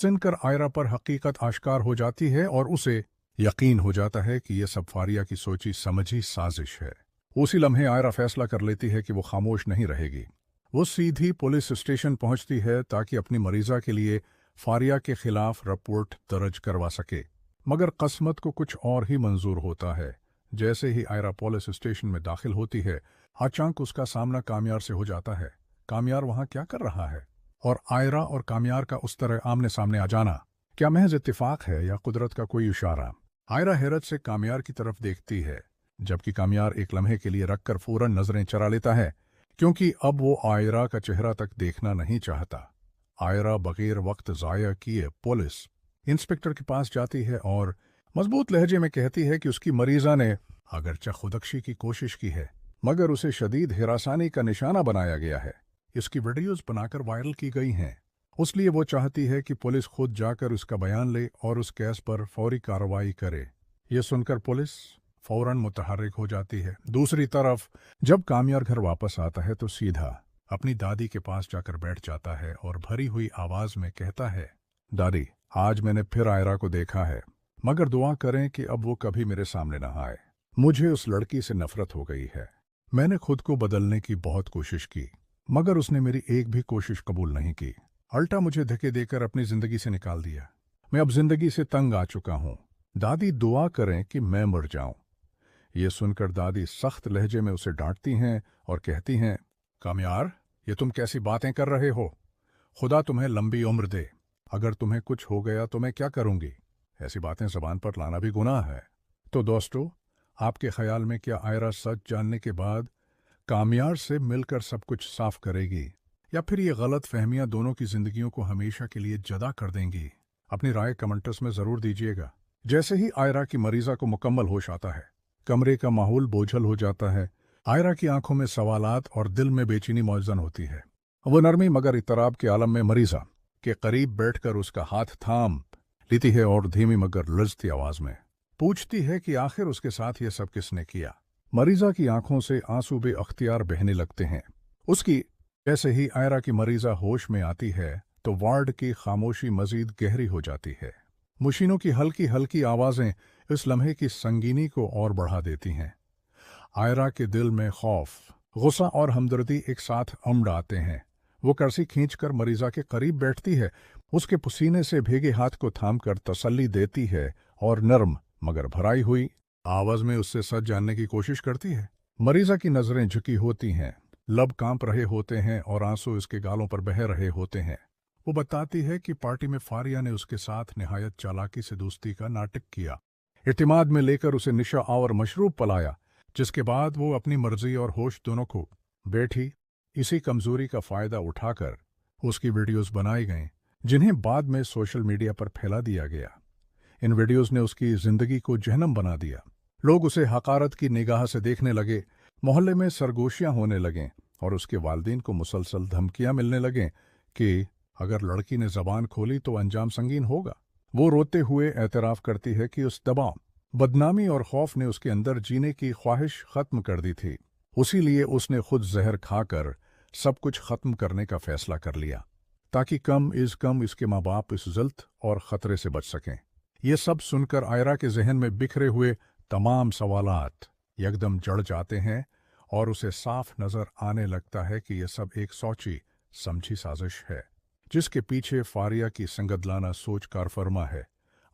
सुनकर आयरा पर हकीकत आश्कार हो जाती है और उसे यकीन हो जाता है कि यह सब फारिया की सोची समझी साजिश है। उसी लम्हे आयरा फैसला कर लेती है कि वो खामोश नहीं रहेगी। वो सीधी पुलिस स्टेशन पहुंचती है ताकि अपनी मरीजा के लिए फारिया के खिलाफ रिपोर्ट दर्ज करवा सके। मगर किस्मत को कुछ और ही मंजूर होता है। जैसे ही आयरा पुलिस स्टेशन में दाखिल होती है, अचानक उसका सामना कामयार से हो जाता है। कामयार वहां क्या कर रहा है? और आयरा और कामयार का उस तरह आमने सामने आ जाना क्या महज इत्तेफाक है या कुदरत का कोई इशारा? आयरा हैरत से कामयार की तरफ देखती है, जबकि कामयार एक लम्हे के लिए रखकर फौरन नजरें चरा लेता है, क्योंकि अब वो आयरा का चेहरा तक देखना नहीं चाहता। आयरा बगैर वक्त जाया किए पुलिस इंस्पेक्टर के पास जाती है और मजबूत लहजे में कहती है कि उसकी मरीजा ने अगरचे खुदकुशी की कोशिश की है, मगर उसे शदीद हिरासानी का निशाना बनाया गया है। इसकी वीडियोज बनाकर वायरल की गई हैं। उसलिए वो चाहती है कि पुलिस खुद जाकर उसका बयान ले और उस केस पर फौरी कार्रवाई करे। ये सुनकर पुलिस फौरन मुतहर्रिक हो जाती है। दूसरी तरफ जब कामयार घर वापस आता है तो सीधा अपनी दादी के पास जाकर बैठ जाता है और भरी हुई आवाज में कहता है, दादी, आज मैंने फिर आयरा को देखा है, मगर दुआ करें कि अब वो कभी मेरे सामने न आए। मुझे उस लड़की से नफरत हो गई है। मैंने खुद को बदलने की बहुत कोशिश की, मगर उसने मेरी एक भी कोशिश कबूल नहीं की। अल्टा मुझे धक्के देकर अपनी जिंदगी से निकाल दिया। मैं अब जिंदगी से तंग आ चुका हूं। दादी, दुआ करें कि मैं मर जाऊं। ये सुनकर दादी सख्त लहजे में उसे डांटती हैं और कहती हैं, कामयार, ये तुम कैसी बातें कर रहे हो? खुदा तुम्हें लंबी उम्र दे। अगर तुम्हें कुछ हो गया तो मैं क्या करूंगी? ऐसी बातें जबान पर लाना भी गुनाह है। तो दोस्तों, आपके ख्याल में क्या आयरा सच जानने के बाद कामयार से मिलकर सब कुछ साफ करेगी, या फिर ये गलत फहमियां दोनों की जिंदगियों को हमेशा के लिए जदा कर देंगी? अपनी राय कमेंट्स में जरूर दीजिएगा। जैसे ही आयरा की मरीजा को मुकम्मल होश आता है, कमरे का माहौल बोझल हो जाता है। आयरा की आंखों में सवालात और दिल में बेचैनी मौजूद होती है। वो नरमी मगर इतराब के आलम में मरीजा के करीब बैठकर उसका हाथ थाम लेती है और धीमी मगर लज्जती आवाज में पूछती है कि आखिर उसके साथ ये सब किसने किया। मरीजा की आंखों से आंसू बेअख्तियार बहने लगते हैं। उसकी जैसे ही आयरा की मरीजा होश में आती है तो वार्ड की खामोशी मजीद गहरी हो जाती है। मशीनों की हल्की हल्की आवाजें इस लम्हे की संगीनी को और बढ़ा देती हैं। आयरा के दिल में खौफ, गुस्सा और हमदर्दी एक साथ उमड़ आते हैं। वो कर्सी खींचकर मरीजा के करीब बैठती है, उसके पसीने से भीगे हाथ को थामकर तसल्ली देती है और नर्म मगर भराई हुई आवाज में उससे सच जानने की कोशिश करती है। मरीजा की नजरें झुकी होती हैं, लब कांप रहे होते हैं और आंसू उसके गालों पर बह रहे होते हैं। वो बताती है कि पार्टी में फारिया ने उसके साथ निहायत चालाकी से दोस्ती का नाटक किया, इत्मीनान में लेकर उसे निशा और मशरूब पलाया, जिसके बाद वो अपनी मर्जी और होश दोनों को बैठी। इसी कमजोरी का फायदा उठाकर उसकी वीडियोस बनाई गईं, जिन्हें बाद में सोशल मीडिया पर फैला दिया गया। इन वीडियोस ने उसकी जिंदगी को जहन्नम बना दिया। लोग उसे हकारत की निगाह से देखने लगे, मोहल्ले में सरगोशियां होने लगें और उसके वालिदैन को मुसलसल धमकियां मिलने लगें कि अगर लड़की ने जबान खोली तो अंजाम संगीन होगा। वो रोते हुए एतराफ करती है कि उस दबाव, बदनामी और खौफ ने उसके अंदर जीने की ख्वाहिश खत्म कर दी थी। उसी लिए उसने खुद जहर खाकर सब कुछ खत्म करने का फैसला कर लिया, ताकि कम इज कम इसके माँ बाप इस ज़ल्त और खतरे से बच सकें। ये सब सुनकर आयरा के जहन में बिखरे हुए तमाम सवालात यकदम जड़ जाते हैं और उसे साफ नजर आने लगता है कि यह सब एक सोची समझी साजिश है, जिसके पीछे फारिया की संगदलाना सोच कारफरमा है।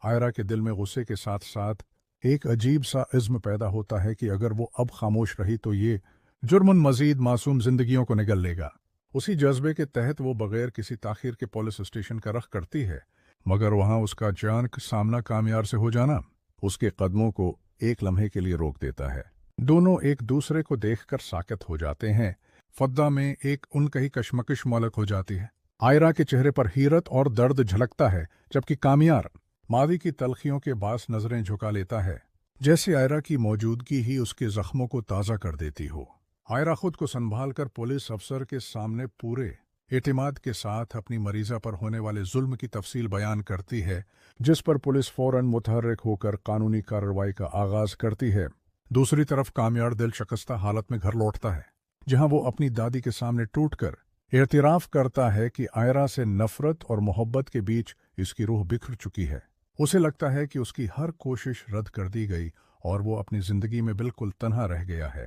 आयरा के दिल में गुस्से के साथ साथ एक अजीब सा इज़्म पैदा होता है कि अगर वो अब खामोश रही तो ये जुर्मन मजीद मासूम जिंदगियों को निगल लेगा। उसी जज्बे के तहत वो बगैर किसी ताखीर के पुलिस स्टेशन का रख करती है, मगर वहां उसका अचानक सामना कामयार से हो जाना उसके कदमों को एक लम्हे के लिए रोक देता है। दोनों एक दूसरे को देखकर साकित हो जाते हैं। फद्दा में एक उनकही कशमकश मौलक हो जाती है। आयरा के चेहरे पर हैरत और दर्द झलकता है, जबकि कामयार मादी की तलखियों के बास नजरें झुका लेता है, जैसे आयरा की मौजूदगी ही उसके जख्मों को ताज़ा कर देती हो। आयरा खुद को संभाल कर पुलिस अफसर के सामने पूरे एतमाद के साथ अपनी मरीजा पर होने वाले जुल्म की तफसील बयान करती है, जिस पर पुलिस फौरन मुतहर्रिक होकर कानूनी कार्रवाई का आगाज करती है। दूसरी तरफ कामयार दिल शिकस्ता हालत में घर लौटता है, जहां वो अपनी दादी के सामने टूटकर एतराफ़ करता है कि आयरा से नफ़रत और मोहब्बत के बीच इसकी रूह बिखर चुकी है। उसे लगता है कि उसकी हर कोशिश रद्द कर दी गई और वो अपनी ज़िंदगी में बिल्कुल तन्हा रह गया है।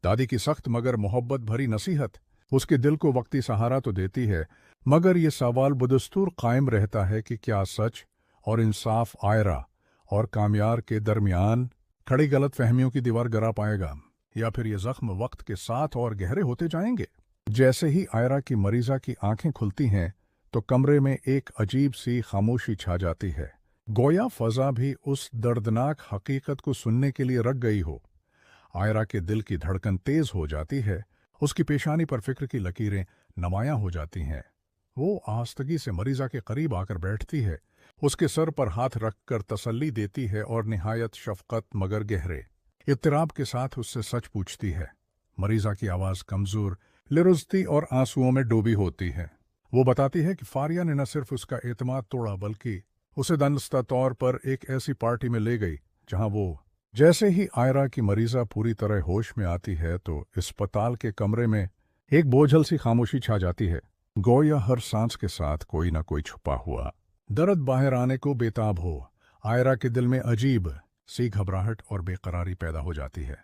दादी की सख्त मगर मोहब्बत भरी नसीहत उसके दिल को वक्ती सहारा तो देती है, मगर ये सवाल बदस्तूर कायम रहता है कि क्या सच और इंसाफ आयरा और कामयार के दरमियान खड़ी गलत फहमियों की दीवार गिरा पाएगा, या फिर ये जख्म वक्त के साथ और गहरे होते जाएंगे। जैसे ही आयरा की मरीज़ा की आंखें खुलती हैं तो कमरे में एक अजीब सी खामोशी छा जाती है, गोया फ़ज़ा भी उस दर्दनाक हकीकत को सुनने के लिए रख गई हो। आयरा के दिल की धड़कन तेज हो जाती है, उसकी पेशानी पर फिक्र की लकीरें नुमायां हो जाती हैं। वो आस्तगी से मरीज़ा के करीब आकर बैठती है, उसके सर पर हाथ रखकर तसल्ली देती है और निहायत शफ़क़त मगर गहरे इत्तराब के साथ उससे सच पूछती है। मरीज़ा की आवाज़ कमज़ोर, लिरुज़ती और आंसुओं में डूबी होती है। वो बताती है कि फारिया ने न सिर्फ उसका एतमाद तोड़ा बल्कि उसे दानिस्ता तौर पर एक ऐसी पार्टी में ले गई जहां वो। जैसे ही आयरा की मरीज़ा पूरी तरह होश में आती है तो अस्पताल के कमरे में एक बोझल सी खामोशी छा जाती है, गोया हर सांस के साथ कोई न कोई छुपा हुआ दर्द बाहर आने को बेताब हो। आयरा के दिल में अजीब सी घबराहट और बेकरारी पैदा हो जाती है।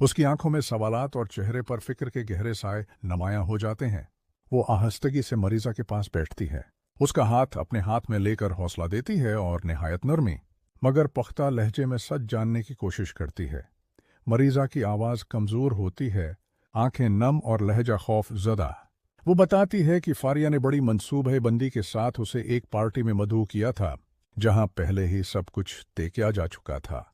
उसकी आंखों में सवालात और चेहरे पर फिक्र के गहरे साए नुमायां हो जाते हैं। वो आहिस्तगी से मरीज़ा के पास बैठती है, उसका हाथ अपने हाथ में लेकर हौसला देती है और निहायत नरमी मगर पुख्ता लहजे में सच जानने की कोशिश करती है। मरीज़ा की आवाज़ कमज़ोर होती है, आंखें नम और लहजा खौफ ज़दा। वो बताती है कि फारिया ने बड़ी मंसूबे बंदी के साथ उसे एक पार्टी में मदऊ किया था जहां पहले ही सब कुछ तय किया जा चुका था।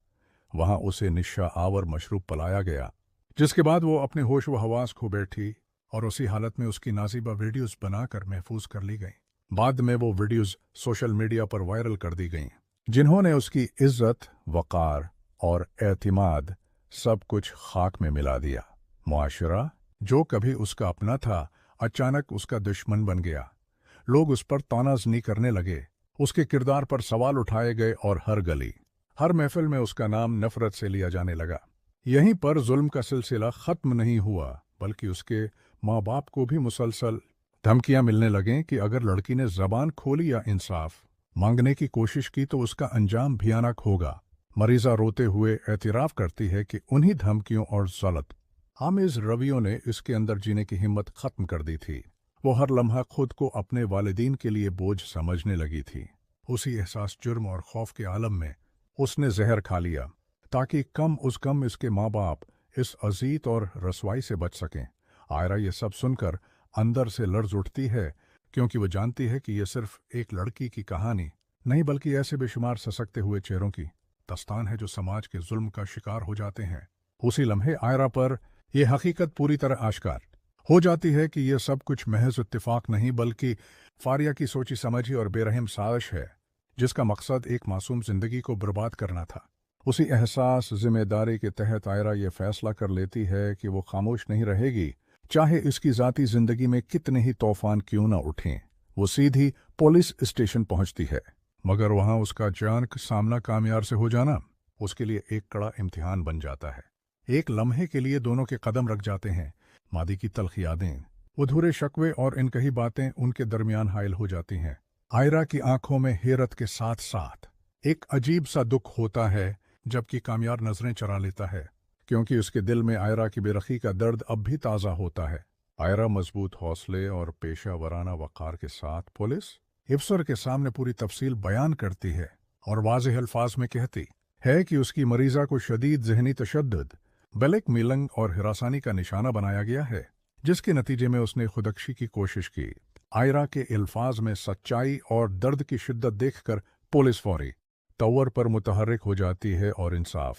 वहां उसे निशा आवर मशरूब पिलाया गया, जिसके बाद वो अपने होश व हवास खो बैठी और उसी हालत में उसकी नाज़िबा वीडियोज़ बनाकर महफूज कर ली गईं। बाद में वो वीडियोज़ सोशल मीडिया पर वायरल कर दी गईं, जिन्होंने उसकी इज्जत, वक़ार और एतिमाद सब कुछ खाक में मिला दिया। मुआशरा, जो कभी उसका अपना था, अचानक उसका दुश्मन बन गया। लोग उस पर तानाज़नी करने लगे, उसके किरदार पर सवाल उठाए गए और हर गली, हर महफिल में उसका नाम नफ़रत से लिया जाने लगा। यहीं पर जुल्म का सिलसिला ख़त्म नहीं हुआ, बल्कि उसके माँ बाप को भी मुसलसल धमकियां मिलने लगें कि अगर लड़की ने ज़बान खोली या इंसाफ मांगने की कोशिश की तो उसका अंजाम भयानक होगा। मरीज़ा रोते हुए एतराफ़ करती है कि उन्हीं धमकियों और ज़लत आमेज़ रवियों ने इसके अंदर जीने की हिम्मत ख़त्म कर दी थी। वो हर लम्हा खुद को अपने वालिदीन के लिए बोझ समझने लगी थी। उसी एहसास जुर्म और खौफ के आलम में उसने जहर खा लिया ताकि कम उस कम इसके माँ बाप इस अजीत और रसवाई से बच सकें। आयरा ये सब सुनकर अंदर से लर्ज़ उठती है, क्योंकि वो जानती है कि ये सिर्फ एक लड़की की कहानी नहीं बल्कि ऐसे बेशुमार ससकते हुए चेहरों की दस्तान है जो समाज के जुल्म का शिकार हो जाते हैं। उसी लम्हे आयरा पर यह हकीकत पूरी तरह आश्कार हो जाती है कि यह सब कुछ महज इत्तेफाक नहीं बल्कि फारिया की सोची समझी और बेरहम साजिश है, जिसका मकसद एक मासूम जिंदगी को बर्बाद करना था। उसी एहसास जिम्मेदारी के तहत आयरा ये फैसला कर लेती है कि वो खामोश नहीं रहेगी, चाहे इसकी ज़ाती ज़िंदगी में कितने ही तूफान क्यों न उठें। वो सीधी पुलिस स्टेशन पहुंचती है, मगर वहां उसका अचानक सामना कामयार से हो जाना उसके लिए एक कड़ा इम्तिहान बन जाता है। एक लम्हे के लिए दोनों के कदम रख जाते हैं। मादी की तल्ख यादें, अधूरे शकवे और इनकही बातें उनके दरमियान हायल हो जाती हैं। आयरा की आंखों में हैरत के साथ साथ एक अजीब सा दुख होता है, जबकि कामयार नजरें चरा लेता है, क्योंकि उसके दिल में आयरा की बेरखी का दर्द अब भी ताज़ा होता है। आयरा मजबूत हौसले और पेशा वराना वक़ार के साथ पुलिस अफसर के सामने पूरी तफसील बयान करती है और वाज़ेह अल्फाज में कहती है कि उसकी मरीज़ा को शदीद ज़हनी तशद्दुद, ब्लैकमेलिंग और हिरासानी का निशाना बनाया गया है, जिसके नतीजे में उसने खुदकुशी की कोशिश की। आयरा के अल्फाज में सच्चाई और दर्द की शिद्दत देखकर पुलिस फौरी तौर पर मुतहर्रिक हो जाती है और इंसाफ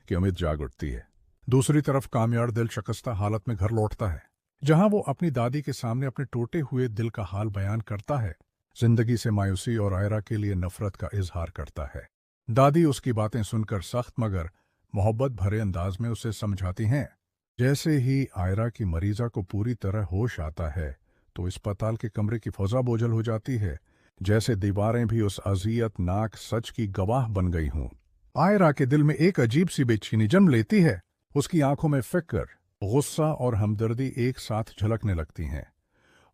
की उम्मीद जाग उठती है। दूसरी तरफ कामयार दिल शकस्ता हालत में घर लौटता है, जहां वो अपनी दादी के सामने अपने टूटे हुए दिल का हाल बयान करता है, जिंदगी से मायूसी और आयरा के लिए नफरत का इजहार करता है। दादी उसकी बातें सुनकर सख्त मगर मोहब्बत भरे अंदाज में उसे समझाती हैं। जैसे ही आयरा की मरीज़ा को पूरी तरह होश आता है तो अस्पताल के कमरे की फ़ज़ा बोझल हो जाती है, जैसे दीवारें भी उस अज़ियतनाक सच की गवाह बन गई हों। आयरा के दिल में एक अजीब सी बेचैनी जन्म लेती है। उसकी आंखों में फिक्र, गुस्सा और हमदर्दी एक साथ झलकने लगती हैं।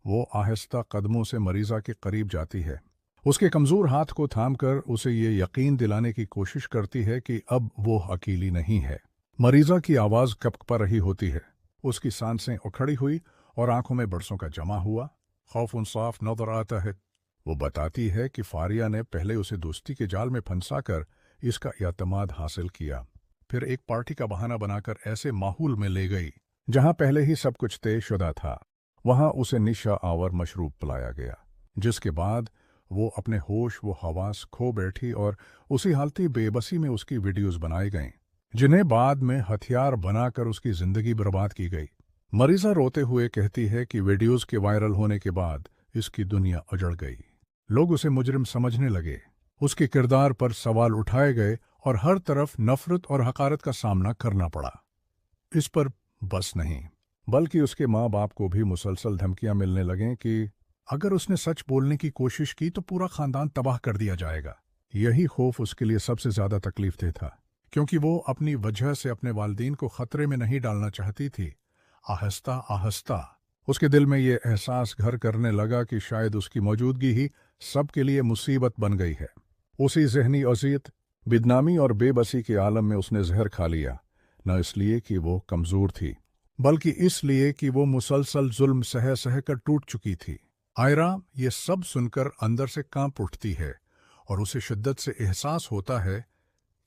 वो आहिस्ता कदमों से मरीजा के करीब जाती है, उसके कमजोर हाथ को थामकर उसे ये यकीन दिलाने की कोशिश करती है कि अब वो अकेली नहीं है। मरीजा की आवाज कपकपा रही होती है, उसकी सांसें उखड़ी हुई और आंखों में बरसों का जमा हुआ खौफ साफ नजर आता है। वो बताती है कि फारिया ने पहले उसे दोस्ती के जाल में फंसाकर इसका एतमाद हासिल किया, फिर एक पार्टी का बहाना बनाकर ऐसे माहौल में ले गई जहां पहले ही सब कुछ तय शुदा था। वहां उसे निशा आवर मशरूब पिलाया गया, जिसके बाद वो अपने होश वो हवास खो बैठी और उसी हालती बेबसी में उसकी वीडियोस बनाए गए, जिन्हें बाद में हथियार बनाकर उसकी जिंदगी बर्बाद की गई। मरीजा रोते हुए कहती है कि वीडियोस के वायरल होने के बाद इसकी दुनिया उजड़ गई। लोग उसे मुजरिम समझने लगे, उसके किरदार पर सवाल उठाए गए और हर तरफ नफरत और हकारत का सामना करना पड़ा। इस पर बस नहीं, बल्कि उसके माँ बाप को भी मुसलसल धमकियां मिलने लगें कि अगर उसने सच बोलने की कोशिश की तो पूरा खानदान तबाह कर दिया जाएगा। यही खौफ उसके लिए सबसे ज्यादा तकलीफ दे था, क्योंकि वो अपनी वजह से अपने वालिदैन को खतरे में नहीं डालना चाहती थी। आहिस्ता आहिस्ता उसके दिल में ये एहसास घर करने लगा कि शायद उसकी मौजूदगी ही सबके लिए मुसीबत बन गई है। उसी जहनी अजियत, बदनामी और बेबसी के आलम में उसने जहर खा लिया, न इसलिए कि वो कमजोर थी, बल्कि इसलिए कि वो मुसलसल जुल्म सह सह कर टूट चुकी थी। आयरा ये सब सुनकर अंदर से कांप उठती है और उसे शिद्दत से एहसास होता है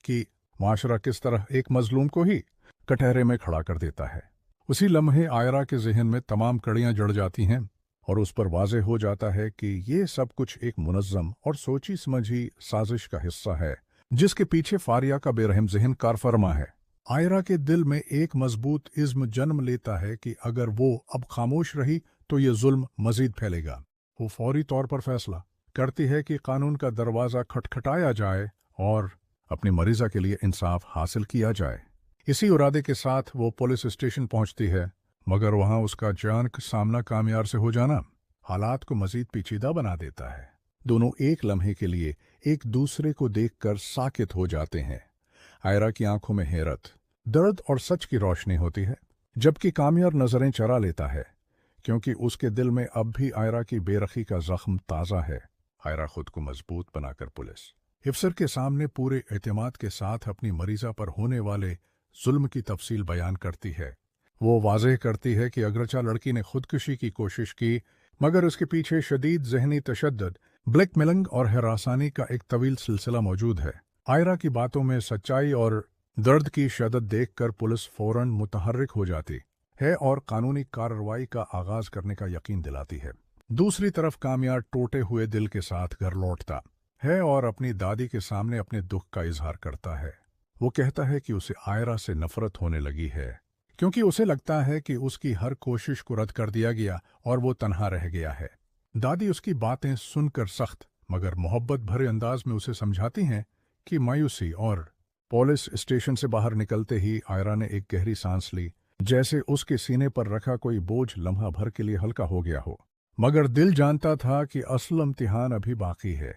कि माशरा किस तरह एक मजलूम को ही कटहरे में खड़ा कर देता है। उसी लम्हे आयरा के जहन में तमाम कड़ियां जड़ जाती हैं और उस पर वाज़े हो जाता है कि ये सब कुछ एक मुनज़्ज़म और सोची समझी साजिश का हिस्सा है, जिसके पीछे फारिया का बेरहम जहन कारफरमा है। आयरा के दिल में एक मजबूत इज़्म जन्म लेता है कि अगर वो अब खामोश रही तो ये जुल्म मजीद फैलेगा। वो फौरी तौर पर फैसला करती है कि कानून का दरवाज़ा खटखटाया जाए और अपनी मरीजा के लिए इंसाफ हासिल किया जाए। इसी इरादे के साथ वो पुलिस स्टेशन पहुंचती है, मगर वहां उसका अचानक सामना कामयार से हो जाना हालात को मजीद पेचीदा बना देता है। दोनों एक लम्हे के लिए एक दूसरे को देखकर साकित हो जाते हैं। आयरा की आंखों में हैरत, दर्द और सच की रोशनी होती है, जबकि कामयार नजरें चरा लेता है, क्योंकि उसके दिल में अब भी आयरा की बेरखी का जख्म ताज़ा है। आयरा खुद को मजबूत बनाकर पुलिस अफसर के सामने पूरे एतमाद के साथ अपनी मरीजा पर होने वाले जुल्म की तफसील बयान करती है। वो वाज़ेह करती है कि अगरचा लड़की ने खुदकुशी की कोशिश की, मगर उसके पीछे शदीद जहनी तशद्दुद, ब्लैकमेलिंग और हरासानी का एक तवील सिलसिला मौजूद है। आयरा की बातों में सच्चाई और दर्द की शदत देखकर पुलिस फौरन मुतहर्रिक हो जाती है और कानूनी कार्रवाई का आगाज करने का यकीन दिलाती है। दूसरी तरफ कामयार टूटे हुए दिल के साथ घर लौटता है और अपनी दादी के सामने अपने दुख का इजहार करता है। वो कहता है कि उसे आयरा से नफरत होने लगी है, क्योंकि उसे लगता है कि उसकी हर कोशिश को रद्द कर दिया गया और वो तन्हा रह गया है। दादी उसकी बातें सुनकर सख्त मगर मोहब्बत भरे अंदाज में उसे समझाती हैं कि मायूसी और पुलिस स्टेशन से बाहर निकलते ही आयरा ने एक गहरी सांस ली, जैसे उसके सीने पर रखा कोई बोझ लम्हा भर के लिए हल्का हो गया हो। मगर दिल जानता था कि असल इम्तिहान अभी बाकी है।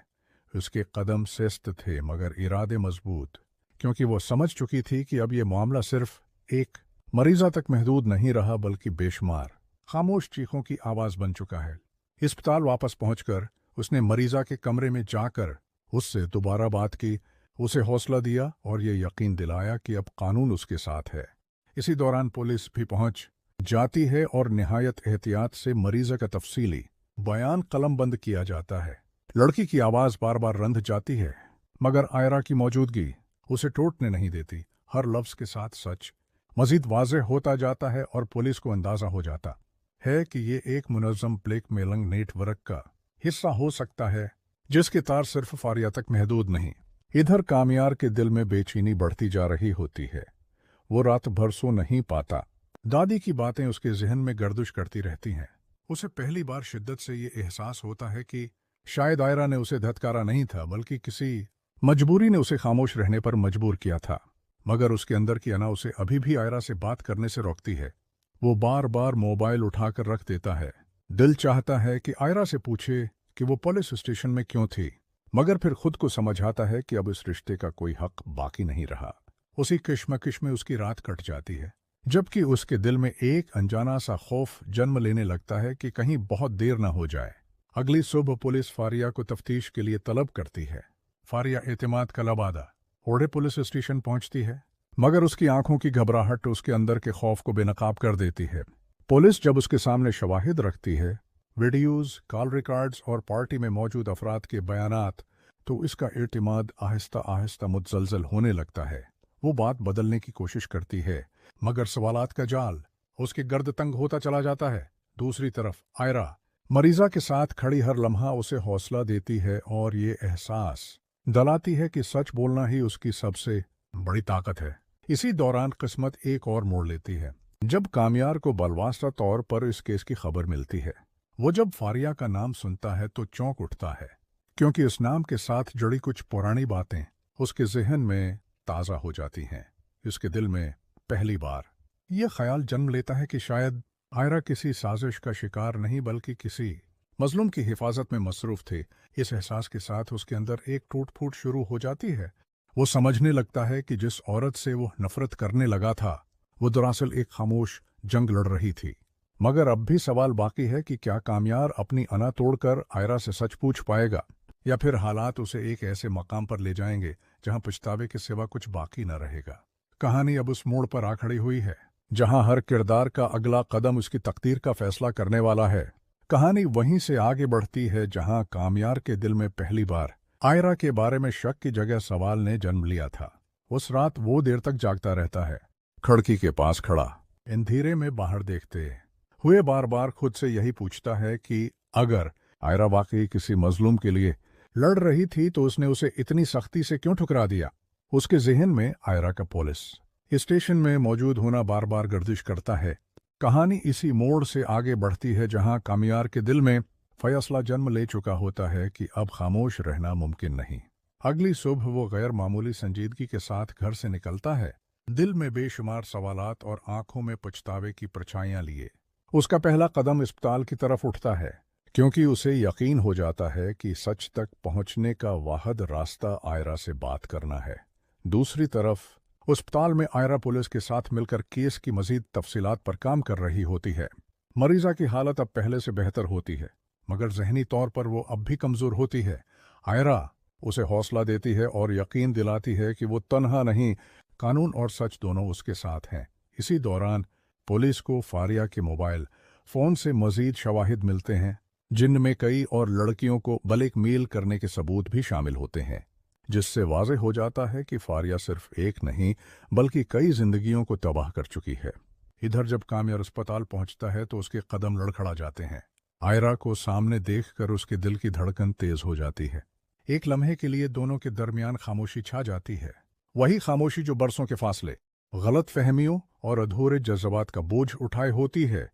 उसके कदम सुस्त थे मगर इरादे मजबूत, क्योंकि वो समझ चुकी थी कि अब ये मामला सिर्फ एक मरीजा तक महदूद नहीं रहा, बल्कि बेशुमार खामोश चीखों की आवाज बन चुका है। अस्पताल वापस पहुंचकर उसने मरीजा के कमरे में जाकर उससे दोबारा बात की, उसे हौसला दिया और ये यकीन दिलाया कि अब कानून उसके साथ है। इसी दौरान पुलिस भी पहुंच जाती है और निहायत एहतियात से मरीजा का तफसीली बयान कलमबंद किया जाता है। लड़की की आवाज बार बार रंध जाती है, मगर आयरा की मौजूदगी उसे टूटने नहीं देती। हर लफ्ज के साथ सच मजीद वाज़ेह होता जाता है और पुलिस को अंदाजा हो जाता है कि ये एक मुनज़्ज़म ब्लैकमेलिंग नेटवर्क का हिस्सा हो सकता है, जिसके तार सिर्फ फारिया तक महदूद नहीं। इधर कामयार के दिल में बेचैनी बढ़ती जा रही होती है। वो रात भर सो नहीं पाता। दादी की बातें उसके जहन में गर्दिश करती रहती हैं। उसे पहली बार शिद्दत से ये एहसास होता है कि शायद आयरा ने उसे धत्कारा नहीं था, बल्कि किसी मजबूरी ने उसे खामोश रहने पर मजबूर किया था। मगर उसके अंदर की अना उसे अभी भी आयरा से बात करने से रोकती है। वो बार बार मोबाइल उठाकर रख देता है। दिल चाहता है कि आयरा से पूछे कि वो पुलिस स्टेशन में क्यों थी, मगर फिर खुद को समझाता है कि अब इस रिश्ते का कोई हक बाकी नहीं रहा। उसी किश्मकिश में उसकी रात कट जाती है। जबकि उसके दिल में एक अनजाना सा खौफ जन्म लेने लगता है कि कहीं बहुत देर न हो जाए। अगली सुबह पुलिस फारिया को तफ्तीश के लिए तलब करती है। फारिया एतमाद का लबादा ओढ़े पुलिस स्टेशन पहुंचती है, मगर उसकी आंखों की घबराहट उसके अंदर के खौफ को बेनकाब कर देती है। पुलिस जब उसके सामने शवाहिद रखती है, वीडियोज़, कॉल रिकॉर्ड्स और पार्टी में मौजूद अफराद के बयानात, तो इसका एतमाद आहिस्ता आहिस्ता मुतज़लज़ल होने लगता है। वो बात बदलने की कोशिश करती है, मगर सवालात का जाल उसके गर्द तंग होता चला जाता है। दूसरी तरफ आयरा मरीजा के साथ खड़ी हर लम्हा उसे हौसला देती है और ये एहसास दिलाती है कि सच बोलना ही उसकी सबसे बड़ी ताकत है। इसी दौरान किस्मत एक और मोड़ लेती है, जब कामयार को बलवास्ता तौर पर इस केस की खबर मिलती है। वो जब फारिया का नाम सुनता है तो चौंक उठता है, क्योंकि इस नाम के साथ जुड़ी कुछ पुरानी बातें उसके जहन में ताज़ा हो जाती हैं। उसके दिल में पहली बार यह ख्याल जन्म लेता है कि शायद आयरा किसी साजिश का शिकार नहीं बल्कि किसी मजलूम की हिफाजत में मसरूफ थे। इस एहसास के साथ उसके अंदर एक टूट फूट शुरू हो जाती है। वो समझने लगता है कि जिस औरत से वो नफरत करने लगा था, वो दरअसल एक खामोश जंग लड़ रही थी। मगर अब भी सवाल बाकी है कि क्या कामयार अपनी अना तोड़कर आयरा से सच पूछ पाएगा, या फिर हालात उसे एक ऐसे मकाम पर ले जाएंगे जहां पछतावे के सिवा कुछ बाकी न रहेगा। कहानी अब उस मोड़ पर आ खड़ी हुई है जहां हर किरदार का अगला कदम उसकी तकदीर का फैसला करने वाला है। कहानी वहीं से आगे बढ़ती है जहां कामयार के दिल में पहली बार आयरा के बारे में शक की जगह सवाल ने जन्म लिया था। उस रात वो देर तक जागता रहता है, खिड़की के पास खड़ा, अंधेरे में बाहर देखते हुए बार बार खुद से यही पूछता है कि अगर आयरा वाकई किसी मजलूम के लिए लड़ रही थी तो उसने उसे इतनी सख्ती से क्यों ठुकरा दिया। उसके जहन में आयरा का पुलिस स्टेशन में मौजूद होना बार बार गर्दिश करता है। कहानी इसी मोड़ से आगे बढ़ती है जहां कामयार के दिल में फैसला जन्म ले चुका होता है कि अब खामोश रहना मुमकिन नहीं। अगली सुबह वो गैर मामूली संजीदगी के साथ घर से निकलता है, दिल में बेशुमार सवालात और आंखों में पछतावे की परछाइयां लिए। उसका पहला कदम अस्पताल की तरफ उठता है, क्योंकि उसे यकीन हो जाता है कि सच तक पहुंचने का वाहिद रास्ता आयरा से बात करना है। दूसरी तरफ अस्पताल में आयरा पुलिस के साथ मिलकर केस की मजीद तफसीलात पर काम कर रही होती है। मरीजा की हालत अब पहले से बेहतर होती है, मगर जहनी तौर पर वो अब भी कमज़ोर होती है। आयरा उसे हौसला देती है और यकीन दिलाती है कि वो तन्हा नहीं, कानून और सच दोनों उसके साथ हैं। इसी दौरान पुलिस को फारिया के मोबाइल फ़ोन से मजीद शवाहिद मिलते हैं, जिनमें कई और लड़कियों को ब्लैकमेल करने के सबूत भी शामिल होते हैं, जिससे वाज़ेह हो जाता है कि फारिया सिर्फ एक नहीं बल्कि कई जिंदगियों को तबाह कर चुकी है। इधर जब कामयार अस्पताल पहुंचता है तो उसके कदम लड़खड़ा जाते हैं। आयरा को सामने देखकर उसके दिल की धड़कन तेज हो जाती है। एक लम्हे के लिए दोनों के दरमियान खामोशी छा जाती है, वही खामोशी जो बरसों के फासले, गलत फहमियों और अधूरे जज्बात का बोझ उठाए होती है।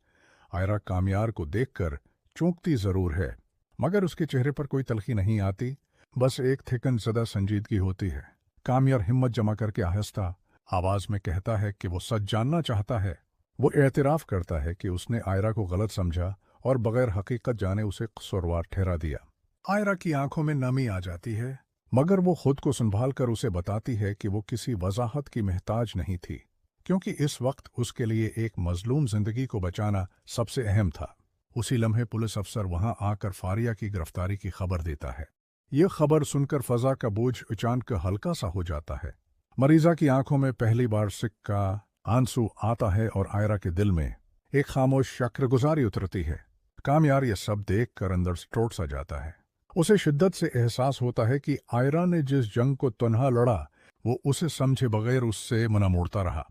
आयरा कामयार को देखकर चौंकती जरूर है, मगर उसके चेहरे पर कोई तलखी नहीं आती, बस एक थिकन ज़दा संजीदगी होती है। कामयार हिम्मत जमा करके आहिस्ता आवाज में कहता है कि वो सच जानना चाहता है। वो एतराफ़ करता है कि उसने आयरा को गलत समझा और बगैर हकीकत जाने उसे कसूरवार ठहरा दिया। आयरा की आंखों में नमी आ जाती है, मगर वो खुद को संभाल कर उसे बताती है कि वो किसी वजाहत की मोहताज नहीं थी, क्योंकि इस वक्त उसके लिए एक मजलूम जिंदगी को बचाना सबसे अहम था। उसी लम्हे पुलिस अफसर वहां आकर फारिया की गिरफ्तारी की खबर देता है। ये खबर सुनकर फजा का बोझ अचानक हल्का सा हो जाता है। मरीजा की आंखों में पहली बार सिक्का आंसू आता है और आयरा के दिल में एक खामोश शुक्रगुजारी उतरती है। कामयार ये सब देख कर अंदर से टूट सा जाता है। उसे शिद्दत से एहसास होता है कि आयरा ने जिस जंग को तन्हा लड़ा, वो उसे समझे बगैर उससे मना मोड़ता रहा।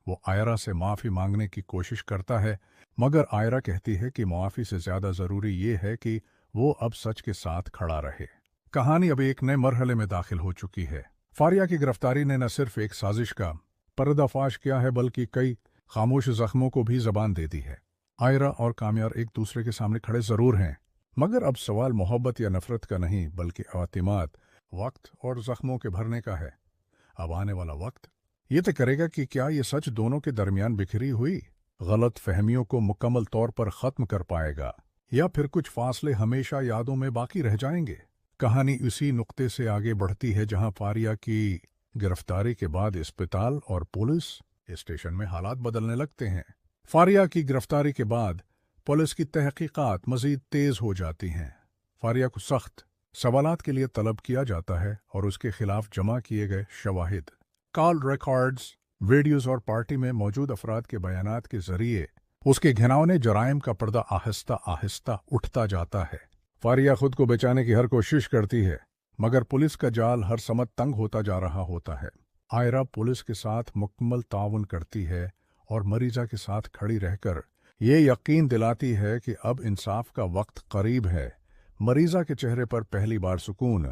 वो आयरा से माफ़ी मांगने की कोशिश करता है, मगर आयरा कहती है कि माफ़ी से ज़्यादा ज़रूरी ये है कि वो अब सच के साथ खड़ा रहे। कहानी अब एक नए मरहले में दाखिल हो चुकी है। फारिया की गिरफ्तारी ने न सिर्फ एक साजिश का पर्दाफाश किया है, बल्कि कई खामोश जख्मों को भी जबान दे दी है। आयरा और कामयार एक दूसरे के सामने खड़े जरूर हैं, मगर अब सवाल मोहब्बत या नफरत का नहीं बल्कि एतमाद, वक्त और जख्मों के भरने का है। अब आने वाला वक्त ये तय करेगा कि क्या ये सच दोनों के दरमियान बिखरी हुई गलत फहमियों को मुकम्मल तौर पर ख़त्म कर पाएगा, या फिर कुछ फासले हमेशा यादों में बाकी रह जाएंगे। कहानी उसी नुक्ते से आगे बढ़ती है जहां फारिया की गिरफ्तारी के बाद अस्पताल और पुलिस स्टेशन में हालात बदलने लगते हैं। फारिया की गिरफ्तारी के बाद पुलिस की तहकीकात मजीद तेज हो जाती हैं। फारिया को सख्त सवालात के लिए तलब किया जाता है और उसके खिलाफ जमा किए गए शवाहिद, कॉल रिकॉर्ड्स, वीडियोज और पार्टी में मौजूद अफराद के बयानात के जरिए उसके घिनौने जराइम का पर्दा आहिस्ता आहिस्ता उठता जाता है। फारिया खुद को बचाने की हर कोशिश करती है, मगर पुलिस का जाल हर समत तंग होता जा रहा होता है। आयरा पुलिस के साथ मुकम्मल ताउन करती है और मरीजा के साथ खड़ी रहकर ये यकीन दिलाती है कि अब इंसाफ का वक्त करीब है। मरीजा के चेहरे पर पहली बार सुकून।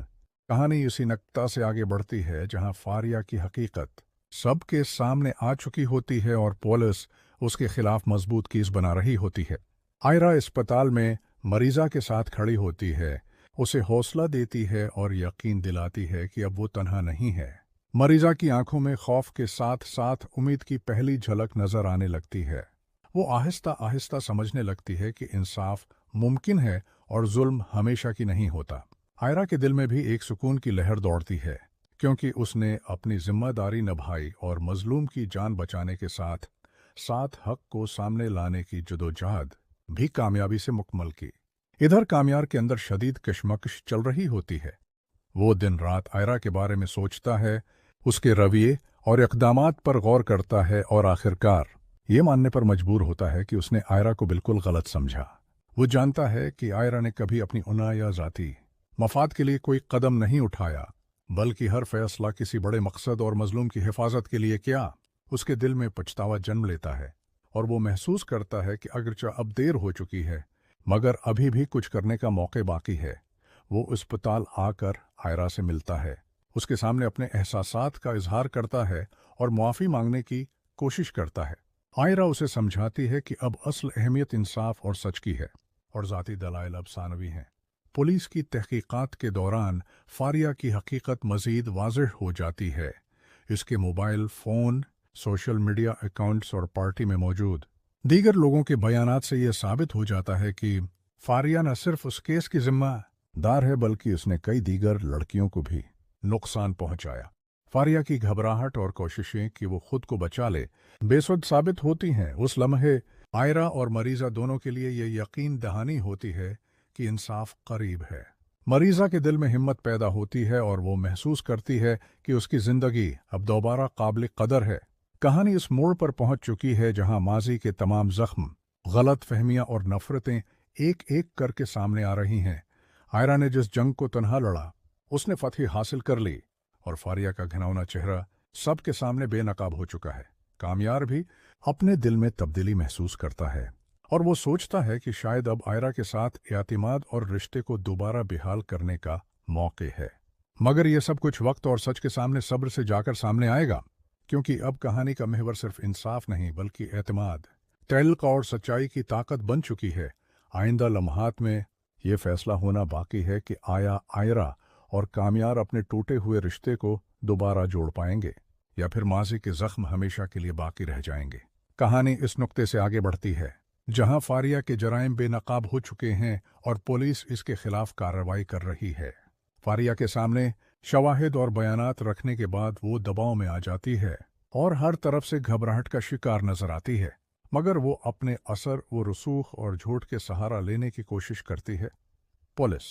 कहानी इसी नक्ता से आगे बढ़ती है जहां फारिया की हकीकत सबके सामने आ चुकी होती है और पुलिस उसके खिलाफ मजबूत केस बना रही होती है। आयरा अस्पताल में मरीजा के साथ खड़ी होती है, उसे हौसला देती है और यकीन दिलाती है कि अब वो तन्हा नहीं है। मरीजा की आंखों में खौफ के साथ साथ उम्मीद की पहली झलक नजर आने लगती है। वो आहिस्ता आहिस्ता समझने लगती है कि इंसाफ मुमकिन है और जुल्म हमेशा की नहीं होता। आयरा के दिल में भी एक सुकून की लहर दौड़ती है, क्योंकि उसने अपनी जिम्मेदारी निभाई और मजलूम की जान बचाने के साथ साथ हक को सामने लाने की जदोजहद भी कामयाबी से मुकम्मल की। इधर कामयार के अंदर शदीद कशमकश चल रही होती है। वो दिन रात आयरा के बारे में सोचता है, उसके रवैये और इक़दामात पर गौर करता है और आखिरकार ये मानने पर मजबूर होता है कि उसने आयरा को बिल्कुल गलत समझा। वो जानता है कि आयरा ने कभी अपनी उना या ज़ाती मफाद के लिए कोई कदम नहीं उठाया, बल्कि हर फैसला किसी बड़े मकसद और मजलूम की हिफाजत के लिए किया। उसके दिल में पछतावा जन्म लेता है और वो महसूस करता है कि अगरचे अब देर हो चुकी है, मगर अभी भी कुछ करने का मौका बाकी है। वो अस्पताल आकर आयरा से मिलता है, उसके सामने अपने एहसासात का इजहार करता है और मुआफ़ी मांगने की कोशिश करता है। आयरा उसे समझाती है कि अब असल अहमियत इंसाफ और सच की है और ज़ाती दलाइल अब सानवी हैं। पुलिस की तहकीकात के दौरान फारिया की हकीकत मज़ीद वाज़ेह हो जाती है। इसके mobile phone, social media accounts और पार्टी में मौजूद दीगर लोगों के बयानात से यह साबित हो जाता है कि फारिया न सिर्फ उस केस की जिम्मेदार है, बल्कि उसने कई दीगर लड़कियों को भी नुकसान पहुंचाया। फारिया की घबराहट और कोशिशें कि वो खुद को बचा ले बेसुध साबित होती हैं। उस लम्हे आयरा और मरीजा दोनों के लिए यह यकीन दहानी होती है कि इंसाफ करीब है। मरीजा के दिल में हिम्मत पैदा होती है और वो महसूस करती है कि उसकी जिंदगी अब दोबारा काबिल कदर है। कहानी इस मोड़ पर पहुंच चुकी है जहां माजी के तमाम जख्म, गलत फहमियां और नफरतें एक एक करके सामने आ रही हैं। आयरा ने जिस जंग को तन्हा लड़ा, उसने फतह हासिल कर ली और फारिया का घिनौना चेहरा सबके सामने बेनकाब हो चुका है। कामयार भी अपने दिल में तब्दीली महसूस करता है और वो सोचता है कि शायद अब आयरा के साथ एतमाद और रिश्ते को दोबारा बेहाल करने का मौके है। मगर यह सब कुछ वक्त और सच के सामने सब्र से जाकर सामने आएगा, क्योंकि अब कहानी का महवर सिर्फ इंसाफ नहीं बल्कि एतमाद, तल्क़ और सच्चाई की ताकत बन चुकी है। आइंदा लम्हात में ये फैसला होना बाकी है कि आया आयरा और कामयार अपने टूटे हुए रिश्ते को दोबारा जोड़ पाएंगे या फिर माजी के जख्म हमेशा के लिए बाकी रह जाएंगे। कहानी इस नुक्ते से आगे बढ़ती है जहां फारिया के जराइम बेनकाब हो चुके हैं और पुलिस इसके खिलाफ कार्रवाई कर रही है। फारिया के सामने शवाहिद और बयानात रखने के बाद वो दबाव में आ जाती है और हर तरफ से घबराहट का शिकार नजर आती है, मगर वो अपने असर व रसूख और झूठ के सहारा लेने की कोशिश करती है। पुलिस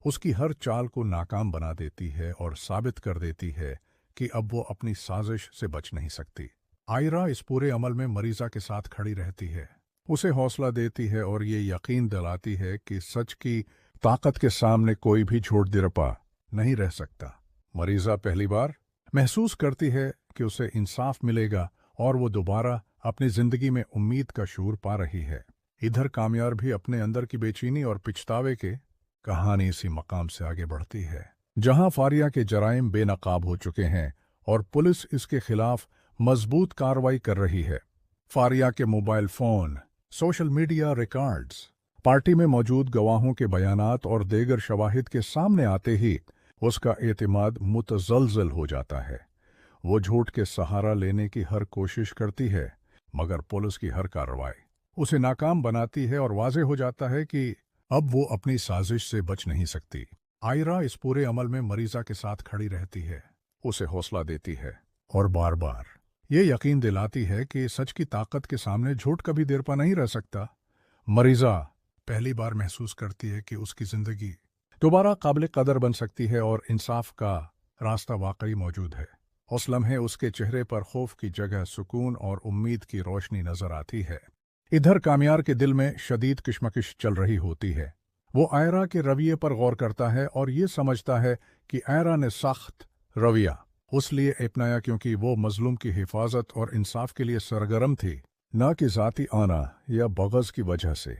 उसकी हर चाल को नाकाम बना देती है और साबित कर देती है कि अब वो अपनी साजिश से बच नहीं सकती। आयरा इस पूरे अमल में मरीजा के साथ खड़ी रहती है, उसे हौसला देती है और ये यकीन दिलाती है कि सच की ताकत के सामने कोई भी झूठ दिरपा नहीं रह सकता। मरीजा पहली बार महसूस करती है कि उसे इंसाफ मिलेगा और वो दोबारा अपनी जिंदगी में उम्मीद का शूर पा रही है। इधर कामयार भी अपने अंदर की बेचैनी और पिछतावे के कहानी इसी मकाम से आगे बढ़ती है जहां फारिया के जराइम बेनकाब हो चुके हैं और पुलिस इसके खिलाफ मजबूत कार्रवाई कर रही है। फारिया के mobile phone, social media records, party में मौजूद गवाहों के बयानात और दीगर शवाहिद के सामने आते ही उसका एतमाद मुतज़लज़ल हो जाता है। वो झूठ के सहारा लेने की हर कोशिश करती है, मगर पुलिस की हर कार्रवाई उसे नाकाम बनाती है और वाज़ेह हो जाता है कि अब वो अपनी साजिश से बच नहीं सकती। आयरा इस पूरे अमल में मरीजा के साथ खड़ी रहती है, उसे हौसला देती है और बार बार ये यकीन दिलाती है कि सच की ताकत के सामने झूठ कभी देर पा नहीं रह सकता। मरीजा पहली बार महसूस करती है कि उसकी जिंदगी दोबारा काबिल कदर बन सकती है और इंसाफ का रास्ता वाकई मौजूद है। उस लम्हे उसके चेहरे पर खौफ की जगह सुकून और उम्मीद की रोशनी नजर आती है। इधर कामयार के दिल में शदीद किश्मकिश चल रही होती है। वो आयरा के रवैये पर गौर करता है और ये समझता है कि आयरा ने सख्त रवैया उस लिए अपनाया क्योंकि वो मजलूम की हिफाजत और इंसाफ के लिए सरगर्म थी, न कि ज़ाती आना या बग़ज़ की वजह से।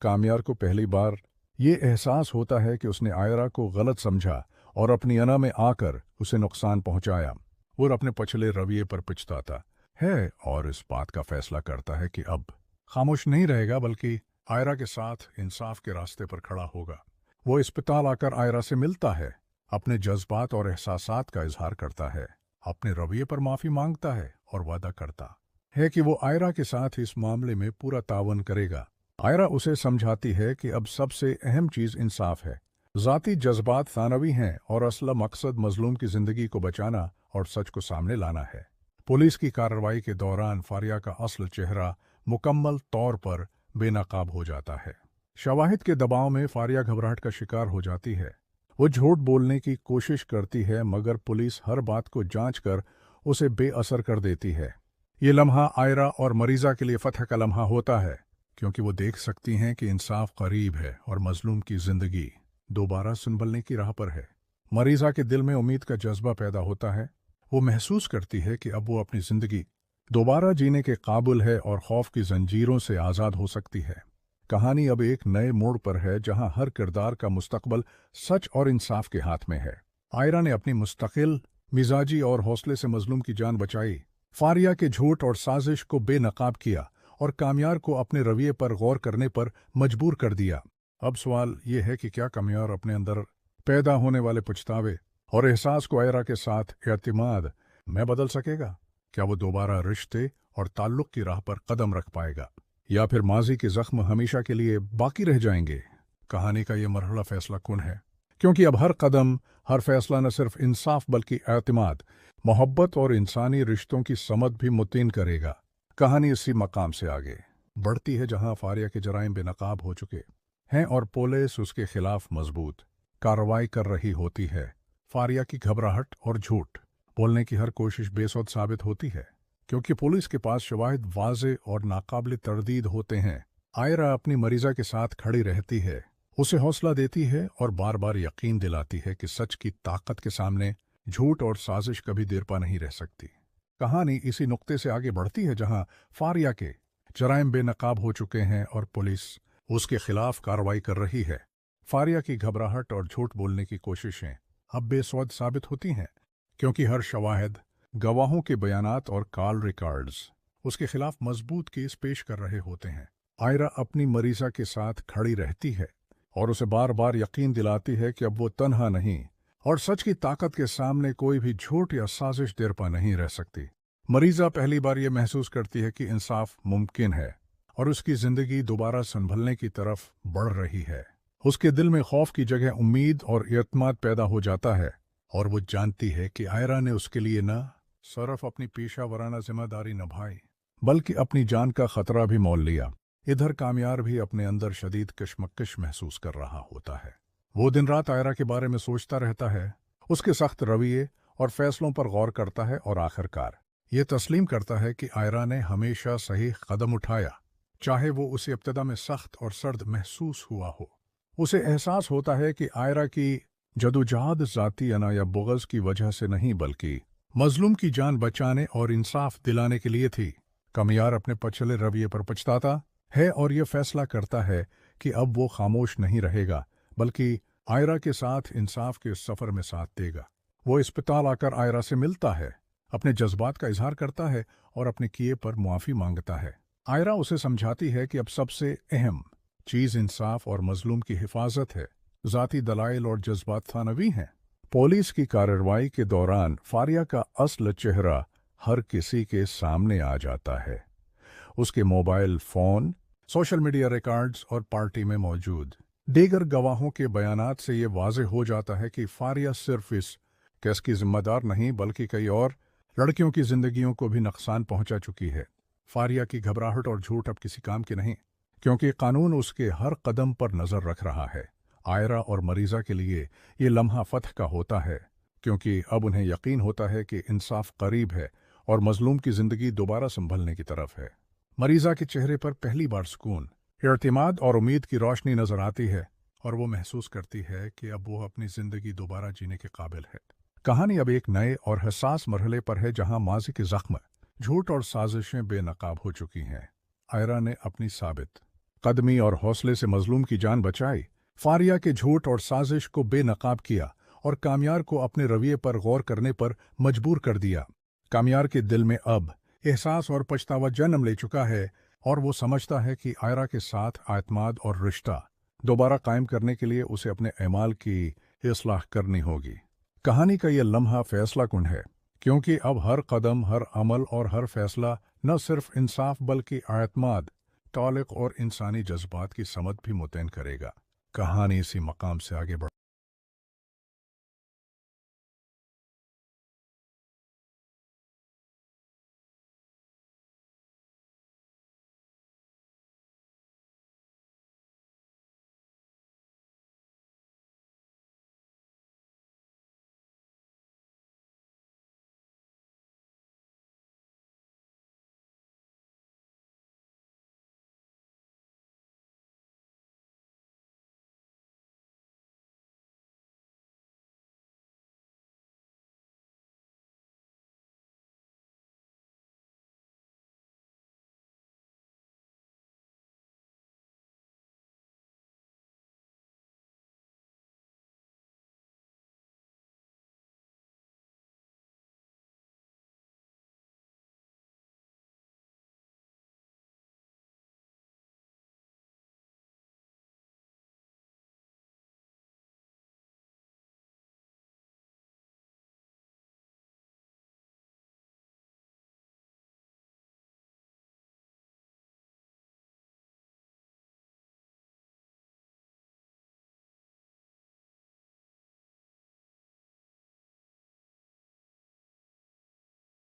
कामयार को पहली बार ये एहसास होता है कि उसने आयरा को गलत समझा और अपनी अना में आकर उसे नुकसान पहुंचाया। वो अपने पिछले रवैये पर पछताता है और इस बात का फैसला करता है कि अब खामोश नहीं रहेगा बल्कि आयरा के साथ इंसाफ के रास्ते पर खड़ा होगा। वो अस्पताल आकर आयरा से मिलता है, अपने जज्बात और एहसासात का इजहार करता है, अपने रवैये पर माफ़ी मांगता है और वादा करता है कि वो आयरा के साथ इस मामले में पूरा तावन करेगा। आयरा उसे समझाती है कि अब सबसे अहम चीज़ इंसाफ है। ज़ाती जज्बात थानवी हैं और असला मकसद मजलूम की ज़िंदगी को बचाना और सच को सामने लाना है। पुलिस की कार्रवाई के दौरान फारिया का असल चेहरा मुकम्मल तौर पर बेनकाब हो जाता है। शवाहिद के दबाव में फारिया घबराहट का शिकार हो जाती है। वो झूठ बोलने की कोशिश करती है मगर पुलिस हर बात को जांच कर उसे बेअसर कर देती है। ये लम्हा आयरा और मरीजा के लिए फतह का लम्हा होता है क्योंकि वो देख सकती हैं कि इंसाफ करीब है और मजलूम की जिंदगी दोबारा संभलने की राह पर है। मरीजा के दिल में उम्मीद का जज्बा पैदा होता है। वो महसूस करती है कि अब वो अपनी जिंदगी दोबारा जीने के काबिल है और खौफ की जंजीरों से आज़ाद हो सकती है। कहानी अब एक नए मोड़ पर है जहां हर किरदार का मुस्तकबल सच और इंसाफ के हाथ में है। आयरा ने अपनी मुस्तकिल मिजाजी और हौसले से मजलूम की जान बचाई, फारिया के झूठ और साजिश को बेनकाब किया और कामयार को अपने रवैये पर गौर करने पर मजबूर कर दिया। अब सवाल ये है कि क्या कामयार अपने अंदर पैदा होने वाले पछतावे और एहसास को आयरा के साथ एतमाद में बदल सकेगा? क्या वो दोबारा रिश्ते और ताल्लुक की राह पर कदम रख पाएगा या फिर माजी के जख्म हमेशा के लिए बाकी रह जाएंगे? कहानी का ये मरहला फैसला कुन है क्योंकि अब हर कदम, हर फैसला न सिर्फ इंसाफ बल्कि एतमाद, मोहब्बत और इंसानी रिश्तों की समझ भी मुतय्यन करेगा। कहानी इसी मकाम से आगे बढ़ती है जहां फारिया के जराइम बेनकाब हो चुके हैं और पुलिस उसके खिलाफ मजबूत कार्रवाई कर रही होती है। फारिया की घबराहट और झूठ बोलने की हर कोशिश बेसुध साबित होती है क्योंकि पुलिस के पास शवाहिद वाज़े और नाकाबिल तरदीद होते हैं। आयरा अपनी मरीजा के साथ खड़ी रहती है, उसे हौसला देती है और बार बार यकीन दिलाती है कि सच की ताकत के सामने झूठ और साजिश कभी देर पा नहीं रह सकती। कहानी इसी नुक्ते से आगे बढ़ती है जहां फारिया के जराइम बेनकाब हो चुके हैं और पुलिस उसके खिलाफ कार्रवाई कर रही है। फारिया की घबराहट और झूठ बोलने की कोशिशें अब बेसुध साबित होती हैं क्योंकि हर शवाहिद, गवाहों के बयानात और कॉल रिकॉर्ड्स उसके खिलाफ मजबूत केस पेश कर रहे होते हैं। आयरा अपनी मरीजा के साथ खड़ी रहती है और उसे बार बार यकीन दिलाती है कि अब वो तन्हा नहीं और सच की ताकत के सामने कोई भी झूठ या साजिश देर पा नहीं रह सकती। मरीजा पहली बार ये महसूस करती है कि इंसाफ मुमकिन है और उसकी जिंदगी दोबारा संभलने की तरफ बढ़ रही है। उसके दिल में खौफ की जगह उम्मीद और एतमाद पैदा हो जाता है और वो जानती है कि आयरा ने उसके लिए न सिर्फ अपनी पेशा वराना जिम्मेदारी निभाई बल्कि अपनी जान का खतरा भी मोल लिया। इधर कामयार भी अपने अंदर शदीद कशमकश महसूस कर रहा होता है। वो दिन रात आयरा के बारे में सोचता रहता है, उसके सख्त रवैये और फैसलों पर गौर करता है और आखिरकार ये तस्लीम करता है कि आयरा ने हमेशा सही कदम उठाया, चाहे वो उसे इब्तिदा में सख्त और सर्द महसूस हुआ हो। उसे एहसास होता है कि आयरा की जदोजहद ज़ाती अना या बुग़्ज़ की वजह से नहीं बल्कि मजलूम की जान बचाने और इंसाफ दिलाने के लिए थी। कामयार अपने पिछले रवैये पर पछताता है और ये फैसला करता है कि अब वो खामोश नहीं रहेगा बल्कि आयरा के साथ इंसाफ के सफ़र में साथ देगा। वो अस्पताल आकर आयरा से मिलता है, अपने जज्बात का इजहार करता है और अपने किए पर मुआफ़ी मांगता है। आयरा उसे समझाती है कि अब सबसे अहम चीज़ इंसाफ और मजलूम की हिफाजत है। ज़ाती दलाइल और जज्बात थानवी हैं। पुलिस की कार्रवाई के दौरान फारिया का असल चेहरा हर किसी के सामने आ जाता है। उसके mobile phone, social media records और पार्टी में मौजूद दीगर गवाहों के बयानात से ये वाज़ेह हो जाता है कि फारिया सिर्फ इस केस की जिम्मेदार नहीं बल्कि कई और लड़कियों की जिंदगियों को भी नुकसान पहुंचा चुकी है। फारिया की घबराहट और झूठ अब किसी काम के नहीं, क्योंकि कानून उसके हर कदम पर नजर रख रहा है। आयरा और मरीजा के लिए ये लम्हा फतह का होता है, क्योंकि अब उन्हें यकीन होता है कि इंसाफ करीब है और मजलूम की जिंदगी दोबारा संभलने की तरफ है। मरीजा के चेहरे पर पहली बार सुकून, इत्मीनान और उम्मीद की रोशनी नजर आती है, और वो महसूस करती है कि अब वो अपनी जिंदगी दोबारा जीने के काबिल है। कहानी अब एक नए और हसास मरहले पर है, जहां माजी के जख्म, झूठ और साजिशें बेनकाब हो चुकी हैं। आयरा ने अपनी साबित कदमी और हौसले से मजलूम की जान बचाई, फारिया के झूठ और साजिश को बेनकाब किया और कामयार को अपने रवैये पर गौर करने पर मजबूर कर दिया। कामयार के दिल में अब एहसास और पछतावा जन्म ले चुका है, और वो समझता है कि आयरा के साथ एतमाद और रिश्ता दोबारा कायम करने के लिए उसे अपने अमाल की इस्लाह करनी होगी। कहानी का यह लम्हा फैसला कुन है, क्योंकि अब हर कदम, हर अमल और हर फैसला न सिर्फ इंसाफ बल्कि एतमाद, ताल्लुक़ और इंसानी जज्बात की समझ भी मुतयन करेगा। कहानी इसी मकाम से आगे बढ़